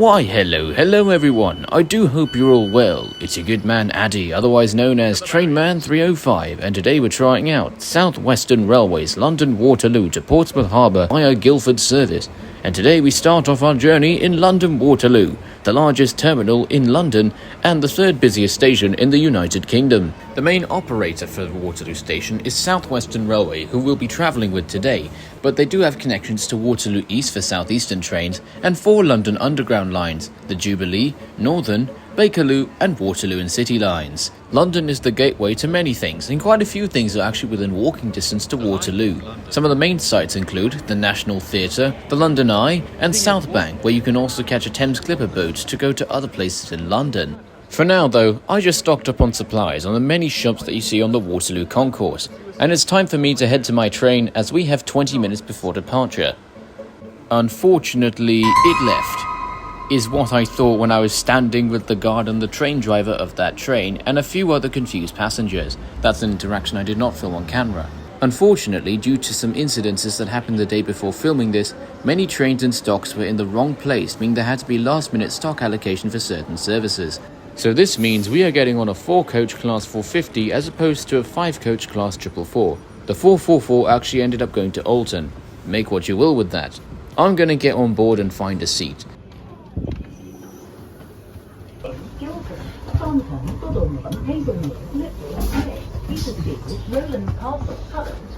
Why hello everyone, I do hope you're all well. It's your good man Addy, otherwise known as Trainman 305, and today we're trying out South Western Railway's London Waterloo to Portsmouth Harbour via Guildford service. And today we start off our journey in London Waterloo, the largest terminal in London and the third busiest station in the United Kingdom. The main operator for the Waterloo station is South Western Railway, who we'll be travelling with today, but they do have connections to Waterloo East for South Eastern trains and 4 London Underground lines, the Jubilee, Northern, Bakerloo and Waterloo and City lines. London is the gateway to many things, and quite a few things are actually within walking distance to Waterloo. Some of the main sites include the National Theatre, the London Eye and South Bank, where you can also catch a Thames Clipper boat to go to other places in London. For now though, I just stocked up on supplies on the many shops that you see on the Waterloo concourse, and it's time for me to head to my train as we have 20 minutes before departure. Unfortunately, it left, is what I thought when I was standing with the guard and the train driver of that train and a few other confused passengers. That's an interaction I did not film on camera. Unfortunately, due to some incidences that happened the day before filming this, many trains and stocks were in the wrong place, meaning there had to be last-minute stock allocation for certain services. So this means we are getting on a 4-coach class 450 as opposed to a 5-coach class 444. The 444 actually ended up going to Alton. Make what you will with that. I'm gonna get on board and find a seat. Guildford, Fratton, Haslemere, Petersfield, Rowland Castle,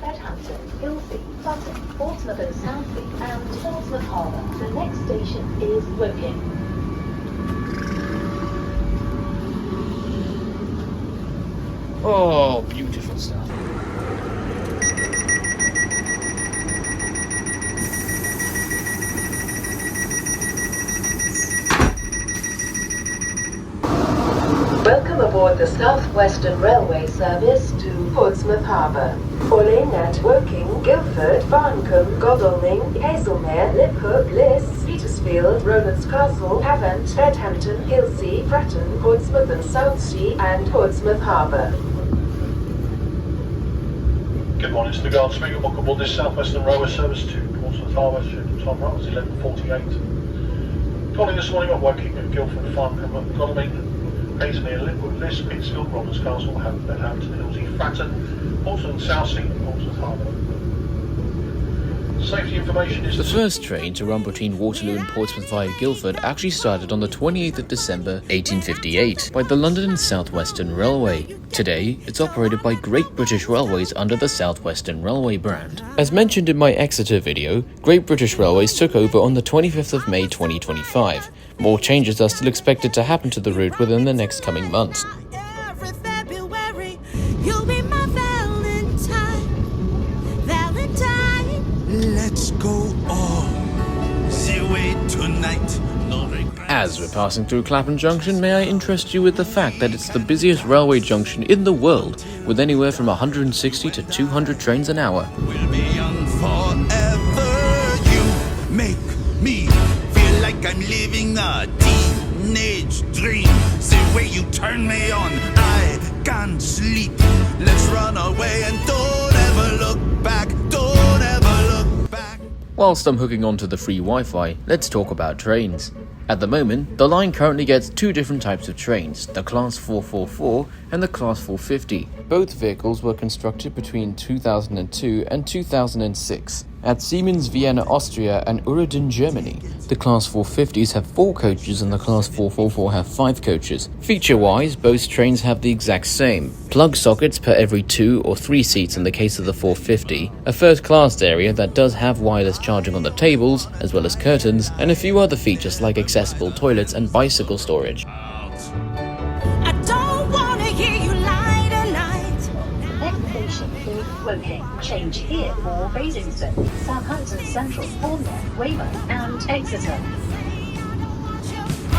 Southampton, Guildford, Fratton, Portsmouth and Southby, and Portsmouth Harbour. The next station is Woking. Oh, beautiful stuff. Welcome aboard the South Western Railway service to Portsmouth Harbour. Calling at Woking, Guildford, Barncombe, Godalming, Haslemere, Liphook, Liss, Petersfield, Rowlands Castle, Havant, Bedhampton, Hilsea, Fratton, Portsmouth and Southsea, and Portsmouth Harbour. Good morning, it's the guard speaking. Welcome aboard this South Western Railway service to Portsmouth Harbour. Time right was 11:48. Calling this morning at Woking, Guildford, Barncombe, Godalming, Haslemere, Liphook, Liss, Petersfield, Rowlands Castle, Havant, Bedhampton, Hilsea, Fratton, Portsmouth and Southsea, and Portsmouth Harbour. Safety information is... The first train to run between Waterloo and Portsmouth via Guildford actually started on the 28th of December 1858 by the London and South Western Railway. Today, it's operated by Great British Railways under the South Western Railway brand. As mentioned in my Exeter video, Great British Railways took over on the 25th of May 2025. More changes are still expected to happen to the route within the next coming months. Let's go all the way tonight. No regret. As we're passing through Clapham Junction, may I interest you with the fact that it's the busiest railway junction in the world, with anywhere from 160 to 200 trains an hour. We'll be young forever. You make me feel like I'm living a teenage dream. The way you turn me on, I can't sleep. Let's run away and don't ever look back. Don't ever look back. Whilst I'm hooking onto the free Wi-Fi, let's talk about trains. At the moment, the line currently gets 2 different types of trains, the Class 444 and the Class 450. Both vehicles were constructed between 2002 and 2006 at Siemens Vienna, Austria and Ureden, Germany. The Class 450s have 4 coaches and the Class 444 have 5 coaches. Feature-wise, both trains have the exact same. Plug sockets per every 2 or 3 seats in the case of the 450, a first-class area that does have wireless charging on the tables, as well as curtains, and a few other features like accessible toilets and bicycle storage. I don't wanna hear you lie tonight. Next station is Woking. Change here for Basingstoke, Southampton Central, Bournemouth, Weymouth, and Exeter. I'm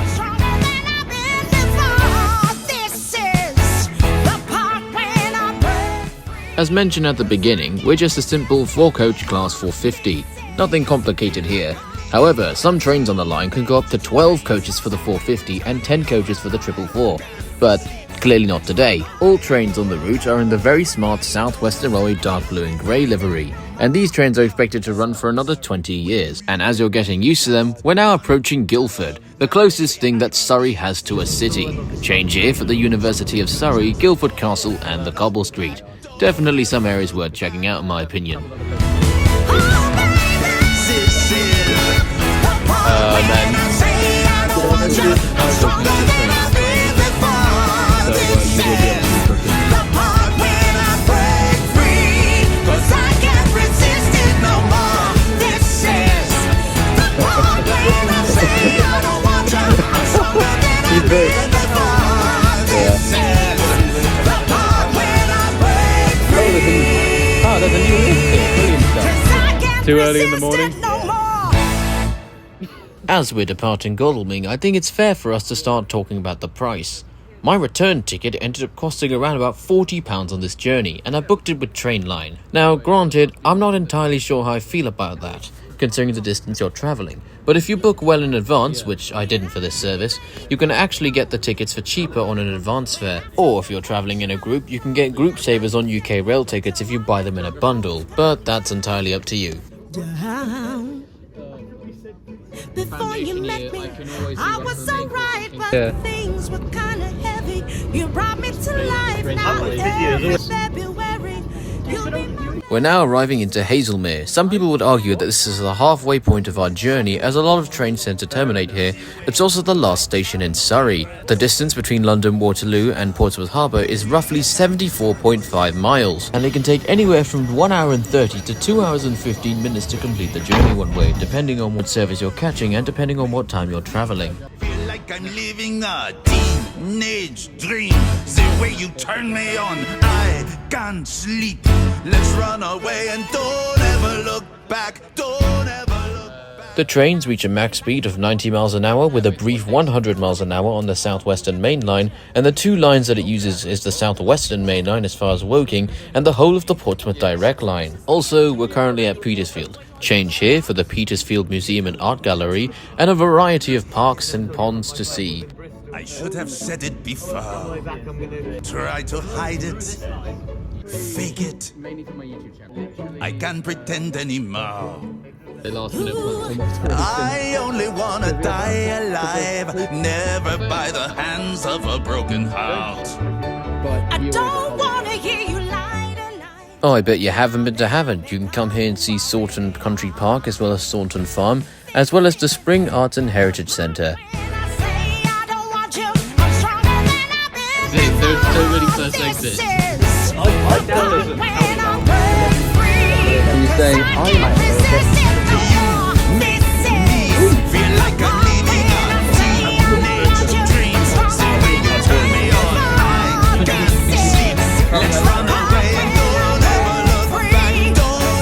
stronger than I've been before. This is the part when I break. As mentioned at the beginning, we're just a simple 4-coach Class 450. Nothing complicated here. However, some trains on the line can go up to 12 coaches for the 450 and 10 coaches for the 444. But clearly not today. All trains on the route are in the very smart South Western Railway dark blue and grey livery, and these trains are expected to run for another 20 years. And as you're getting used to them, we're now approaching Guildford, The closest thing that Surrey has to a city. Change here for the University of Surrey, Guildford Castle and the Cobble Street. Definitely some areas worth checking out in my opinion. Too early in the morning. As we're departing Godalming, I think it's fair for us to start talking about the price. My return ticket ended up costing around about £40 on this journey, and I booked it with Mainline. Now, granted, I'm not entirely sure how I feel about that, considering the distance you're travelling. But if you book well in advance, which I didn't for this service, you can actually get the tickets for cheaper on an advance fare. Or if you're travelling in a group, you can get group savers on UK rail tickets if you buy them in a bundle, but that's entirely up to you. Before you met me, I was alright, but things were kinda heavy. You brought me to life now every February. You'll be my... We're now arriving into Haslemere. Some people would argue that this is the halfway point of our journey, as a lot of trains tend to terminate here. It's also the last station in Surrey. The distance between London Waterloo and Portsmouth Harbour is roughly 74.5 miles, and it can take anywhere from 1 hour and 30 to 2 hours and 15 minutes to complete the journey one way, depending on what service you're catching and depending on what time you're travelling. Feel like I'm living a teenage dream. The way you turn me on, I can't sleep. Let's run away and don't ever look back. Don't ever look back. The trains reach a max speed of 90 miles an hour with a brief 100 miles an hour on the Southwestern Mainline, and the two lines that it uses is the Southwestern Mainline as far as Woking and the whole of the Portsmouth Direct line. Also, we're currently at Petersfield. Change here for the Petersfield Museum and Art Gallery and a variety of parks and ponds to see. I should have said it before. Try to hide it. Fake it. I can't pretend anymore. I only wanna die alive, never by the hands of a broken heart. I don't wanna hear you lie tonight. Oh, I bet you haven't been to Havant. You can come here and see Saunton Country Park as well as Saunton Farm, as well as the Spring Arts and Heritage Centre. There's so many first exits. I downloaded them. You say, I might Feel like I'm living a teenage dream. The way you turn me on, I can't sleep. Let's run away and don't ever look back. Don't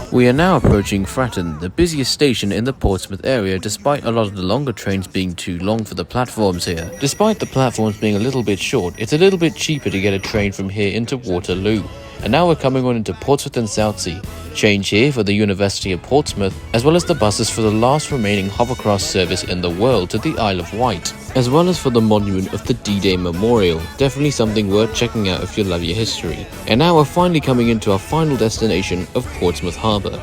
ever... We are now approaching Fratton, the busiest station in the Portsmouth area, despite a lot of the longer trains being too long for the platforms here. Despite the platforms being a little bit short, it's a little bit cheaper to get a train from here into Waterloo. And now we're coming on into Portsmouth and Southsea. Change here for the University of Portsmouth, as well as the buses for the last remaining hovercraft service in the world to the Isle of Wight, as well as for the monument of the D-Day Memorial. Definitely something worth checking out if you love your history. And now we're finally coming into our final destination of Portsmouth Harbour.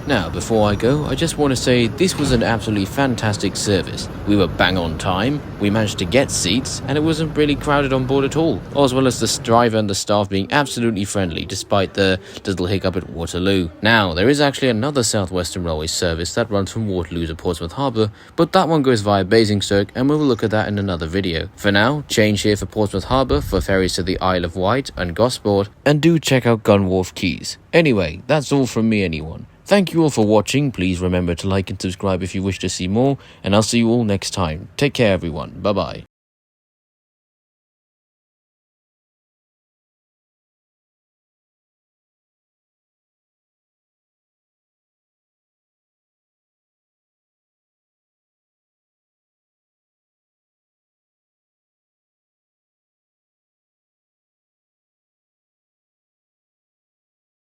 Now, before I go, I just want to say this was an absolutely fantastic service. We were bang on time, we managed to get seats, and it wasn't really crowded on board at all, as well as the driver and the staff being absolutely friendly, despite the little hiccup at Waterloo. Now, there is actually another South Western Railway service that runs from Waterloo to Portsmouth Harbour, but that one goes via Basingstoke, and we will look at that in another video. For now, change here for Portsmouth Harbour for ferries to the Isle of Wight and Gosport, and do check out Gunwharf Quays. Anyway, that's all from me, anyone. Thank you all for watching. Please remember to like and subscribe if you wish to see more, and I'll see you all next time. Take care, everyone. Bye bye.